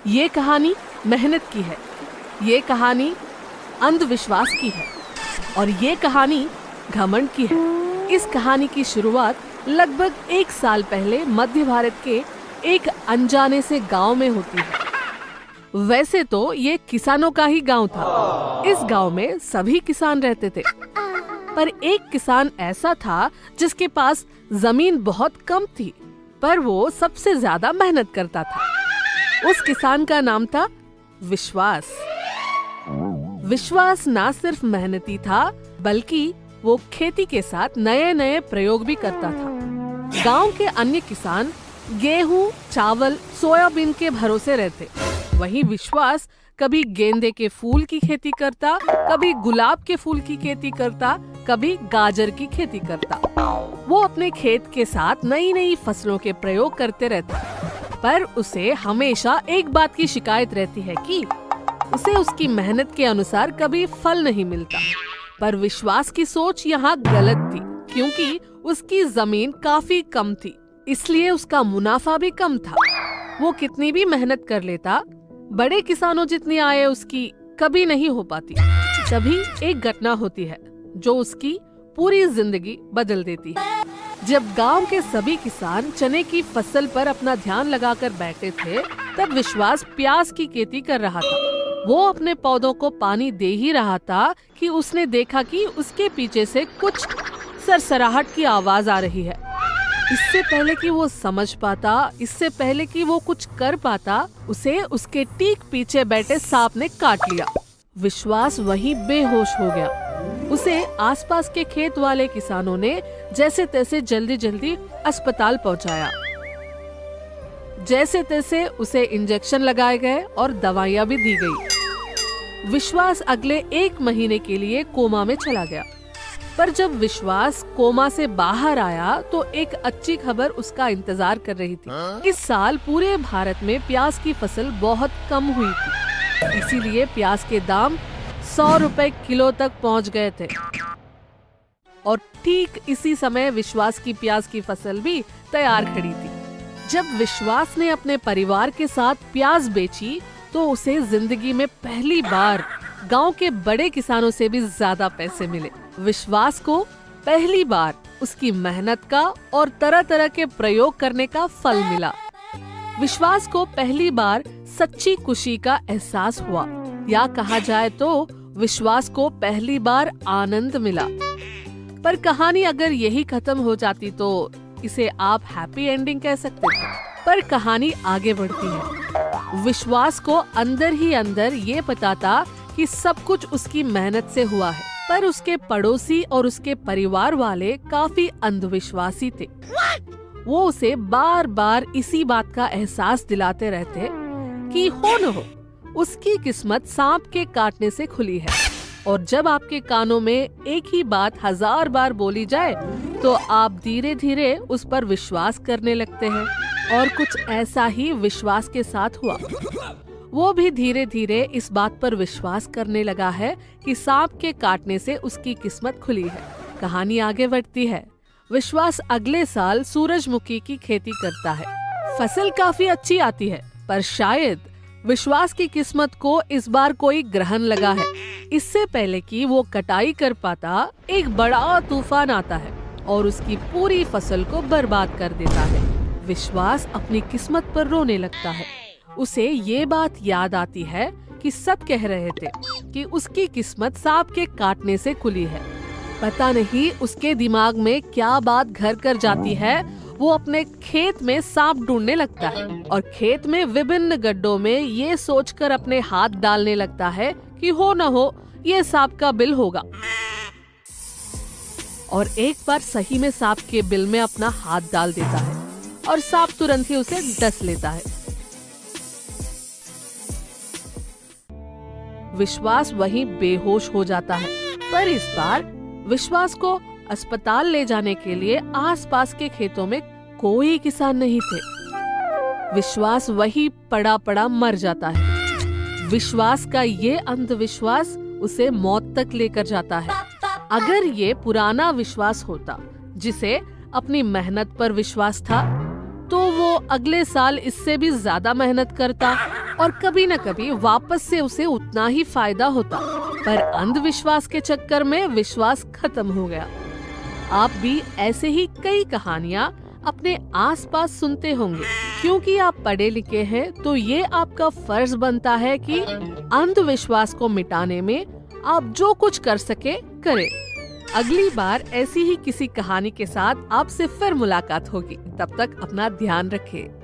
ये कहानी मेहनत की है, ये कहानी अंधविश्वास की है और ये कहानी घमंड की है। इस कहानी की शुरुआत लगभग 1 साल पहले मध्य भारत के एक अनजाने से गांव में होती है। वैसे तो ये किसानों का ही गांव था। इस गांव में सभी किसान रहते थे, पर एक किसान ऐसा था जिसके पास जमीन बहुत कम थी, पर वो सबसे ज्यादा मेहनत करता था। उस किसान का नाम था विश्वास। विश्वास ना सिर्फ मेहनती था, बल्कि वो खेती के साथ नए नए प्रयोग भी करता था। गांव के अन्य किसान गेहूं, चावल, सोयाबीन के भरोसे रहते, वहीं विश्वास कभी गेंदे के फूल की खेती करता, कभी गुलाब के फूल की खेती करता, कभी गाजर की खेती करता। वो अपने खेत के साथ नई नई फसलों के प्रयोग करते रहता, पर उसे हमेशा एक बात की शिकायत रहती है कि उसे उसकी मेहनत के अनुसार कभी फल नहीं मिलता। पर विश्वास की सोच यहाँ गलत थी, क्योंकि उसकी जमीन काफी कम थी, इसलिए उसका मुनाफा भी कम था। वो कितनी भी मेहनत कर लेता, बड़े किसानों जितनी आय उसकी कभी नहीं हो पाती। तभी एक घटना होती है जो उसकी पूरी जिंदगी बदल देती है। जब गांव के सभी किसान चने की फसल पर अपना ध्यान लगाकर बैठे थे, तब विश्वास प्याज की खेती कर रहा था। वो अपने पौधों को पानी दे ही रहा था कि उसने देखा कि उसके पीछे से कुछ सरसराहट की आवाज आ रही है। इससे पहले कि वो समझ पाता, इससे पहले कि वो कुछ कर पाता, उसे उसके ठीक पीछे बैठे सांप ने काट लिया। विश्वास वहीं बेहोश हो गया। उसे आसपास के खेत वाले किसानों ने जैसे तैसे जल्दी जल्दी अस्पताल पहुंचाया। जैसे तैसे उसे इंजेक्शन लगाए गए और दवाइयां भी दी गई। विश्वास अगले 1 महीने के लिए कोमा में चला गया। पर जब विश्वास कोमा से बाहर आया तो एक अच्छी खबर उसका इंतजार कर रही थी। इस साल पूरे भारत में प्याज की फसल बहुत कम हुई थी, इसीलिए प्याज के दाम 100 रुपए किलो तक पहुंच गए थे। और ठीक इसी समय विश्वास की प्याज की फसल भी तैयार खड़ी थी। जब विश्वास ने अपने परिवार के साथ प्याज बेची, तो उसे जिंदगी में पहली बार गांव के बड़े किसानों से भी ज्यादा पैसे मिले। विश्वास को पहली बार उसकी मेहनत का और तरह तरह के प्रयोग करने का फल मिला। विश्वास को पहली बार सच्ची खुशी का एहसास हुआ, या कहा जाए तो विश्वास को पहली बार आनंद मिला। पर कहानी अगर यही खत्म हो जाती तो इसे आप हैप्पी एंडिंग कह सकते थे। पर कहानी आगे बढ़ती है। विश्वास को अंदर ही अंदर ये पता था कि सब कुछ उसकी मेहनत से हुआ है, पर उसके पड़ोसी और उसके परिवार वाले काफी अंधविश्वासी थे। वो उसे बार बार इसी बात का एहसास दिलाते रहते कि हो न हो उसकी किस्मत सांप के काटने से खुली है। और जब आपके कानों में एक ही बात 1000 बार बोली जाए, तो आप धीरे धीरे उस पर विश्वास करने लगते हैं। और कुछ ऐसा ही विश्वास के साथ हुआ। वो भी धीरे धीरे इस बात पर विश्वास करने लगा है कि सांप के काटने से उसकी किस्मत खुली है। कहानी आगे बढ़ती है। विश्वास अगले साल सूरजमुखी की खेती करता है। फसल काफी अच्छी आती है, पर शायद विश्वास की किस्मत को इस बार कोई ग्रहण लगा है। इससे पहले कि वो कटाई कर पाता, एक बड़ा तूफान आता है और उसकी पूरी फसल को बर्बाद कर देता है। विश्वास अपनी किस्मत पर रोने लगता है। उसे ये बात याद आती है कि सब कह रहे थे कि उसकी किस्मत सांप के काटने से खुली है। पता नहीं उसके दिमाग में क्या बात घर कर जाती है। वो अपने खेत में सांप ढूंढने लगता है और खेत में विभिन्न गड्ढों में ये सोचकर अपने हाथ डालने लगता है कि हो न हो ये सांप का बिल होगा। और एक बार सही में सांप के बिल में अपना हाथ डाल देता है और सांप तुरंत ही उसे डस लेता है। विश्वास वहीं बेहोश हो जाता है। पर इस बार विश्वास को अस्पताल ले जाने के लिए आसपास के खेतों में कोई किसान नहीं थे। विश्वास वही पड़ा पड़ा मर जाता है। विश्वास का ये अंधविश्वास उसे मौत तक लेकर जाता है। अगर ये पुराना विश्वास होता, जिसे अपनी मेहनत पर विश्वास था, तो वो अगले साल इससे भी ज्यादा मेहनत करता और कभी न कभी वापस से उसे उतना ही फायदा होता। पर अंधविश्वास के चक्कर में विश्वास खत्म हो गया। आप भी ऐसे ही कई कहानियाँ अपने आसपास सुनते होंगे। क्योंकि आप पढ़े लिखे हैं तो ये आपका फर्ज बनता है कि अंधविश्वास को मिटाने में आप जो कुछ कर सके करें। अगली बार ऐसी ही किसी कहानी के साथ आपसे फिर मुलाकात होगी। तब तक अपना ध्यान रखें।